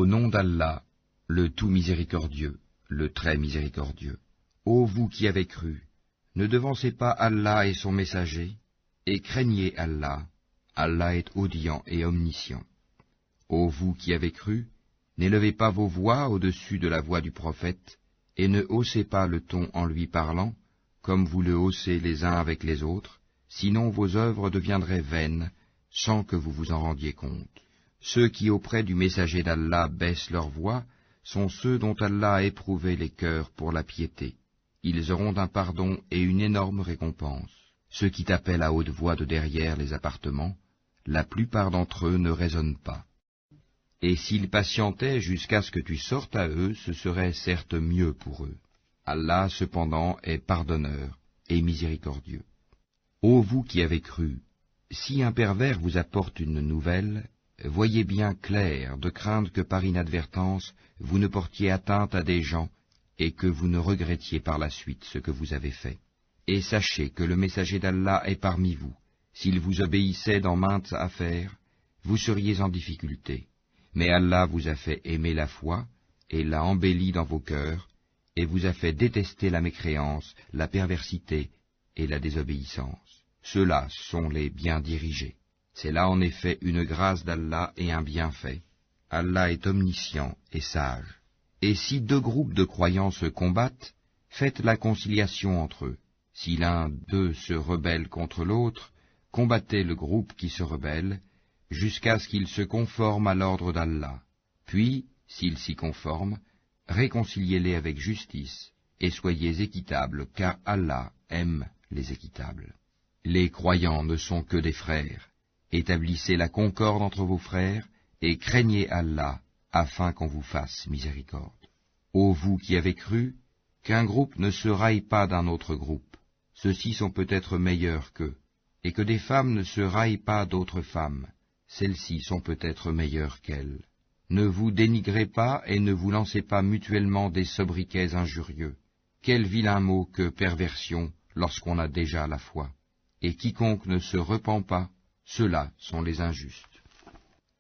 Au nom d'Allah, le tout miséricordieux, le très miséricordieux. Ô vous qui avez cru, ne devancez pas Allah et son messager, et craignez Allah. Allah est audient et omniscient. Ô vous qui avez cru, n'élevez pas vos voix au-dessus de la voix du prophète, et ne haussez pas le ton en lui parlant, comme vous le haussez les uns avec les autres, sinon vos œuvres deviendraient vaines, sans que vous vous en rendiez compte. Ceux qui auprès du messager d'Allah baissent leur voix sont ceux dont Allah a éprouvé les cœurs pour la piété. Ils auront un pardon et une énorme récompense. Ceux qui t'appellent à haute voix de derrière les appartements, la plupart d'entre eux ne raisonnent pas. Et s'ils patientaient jusqu'à ce que tu sortes à eux, ce serait certes mieux pour eux. Allah, cependant, est pardonneur et miséricordieux. Ô vous qui avez cru, si un pervers vous apporte une nouvelle, voyez bien clair de craindre que par inadvertance vous ne portiez atteinte à des gens et que vous ne regrettiez par la suite ce que vous avez fait. Et sachez que le messager d'Allah est parmi vous. S'il vous obéissait dans maintes affaires, vous seriez en difficulté. Mais Allah vous a fait aimer la foi et l'a embellie dans vos cœurs, et vous a fait détester la mécréance, la perversité et la désobéissance. Ceux-là sont les bien dirigés. C'est là en effet une grâce d'Allah et un bienfait. Allah est omniscient et sage. Et si deux groupes de croyants se combattent, faites la conciliation entre eux. Si l'un d'eux se rebelle contre l'autre, combattez le groupe qui se rebelle, jusqu'à ce qu'il se conforme à l'ordre d'Allah. Puis, s'il s'y conforme, réconciliez-les avec justice, et soyez équitables, car Allah aime les équitables. Les croyants ne sont que des frères. Établissez la concorde entre vos frères, et craignez Allah, afin qu'on vous fasse miséricorde. Ô vous qui avez cru, qu'un groupe ne se raille pas d'un autre groupe, ceux-ci sont peut-être meilleurs qu'eux, et que des femmes ne se raillent pas d'autres femmes, celles-ci sont peut-être meilleures qu'elles. Ne vous dénigrez pas et ne vous lancez pas mutuellement des sobriquets injurieux. Quel vilain mot que perversion lorsqu'on a déjà la foi. Et quiconque ne se repent pas, ceux-là sont les injustes.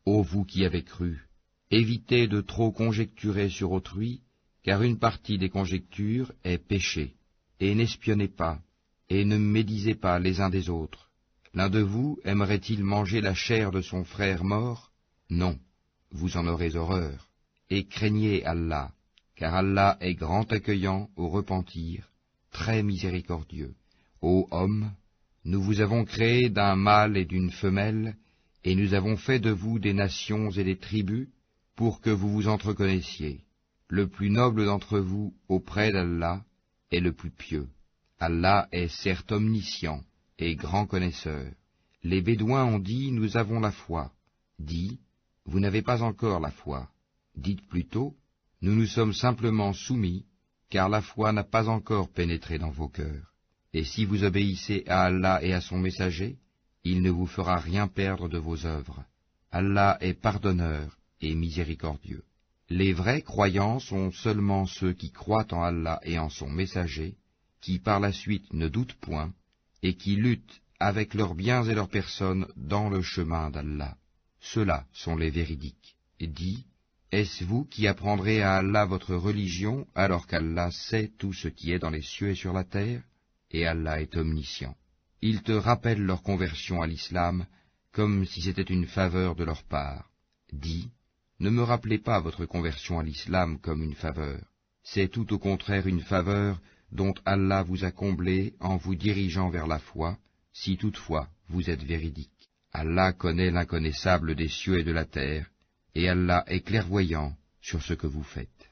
Ô vous qui avez cru, évitez de trop conjecturer sur autrui, car une partie des conjectures est péché, et n'espionnez pas, et ne médisez pas les uns des autres. L'un de vous aimerait-il manger la chair de son frère mort? Non, vous en aurez horreur, et craignez Allah, car Allah est grand accueillant au repentir, très miséricordieux. Ô hommes, nous vous avons créé d'un mâle et d'une femelle, et nous avons fait de vous des nations et des tribus, pour que vous vous entreconnaissiez. Le plus noble d'entre vous auprès d'Allah est le plus pieux. Allah est certes omniscient et grand connaisseur. Les Bédouins ont dit, nous avons la foi. Dis, vous n'avez pas encore la foi. Dites plutôt, nous nous sommes simplement soumis, car la foi n'a pas encore pénétré dans vos cœurs. Et si vous obéissez à Allah et à son messager, il ne vous fera rien perdre de vos œuvres. Allah est pardonneur et miséricordieux. Les vrais croyants sont seulement ceux qui croient en Allah et en son messager, qui par la suite ne doutent point, et qui luttent avec leurs biens et leurs personnes dans le chemin d'Allah. Ceux-là sont les véridiques. Dis, est-ce vous qui apprendrez à Allah votre religion, alors qu'Allah sait tout ce qui est dans les cieux et sur la terre, et Allah est omniscient. Ils te rappellent leur conversion à l'islam, comme si c'était une faveur de leur part. Dis, ne me rappelez pas votre conversion à l'islam comme une faveur. C'est tout au contraire une faveur dont Allah vous a comblé en vous dirigeant vers la foi, si toutefois vous êtes véridique. Allah connaît l'inconnaissable des cieux et de la terre, et Allah est clairvoyant sur ce que vous faites.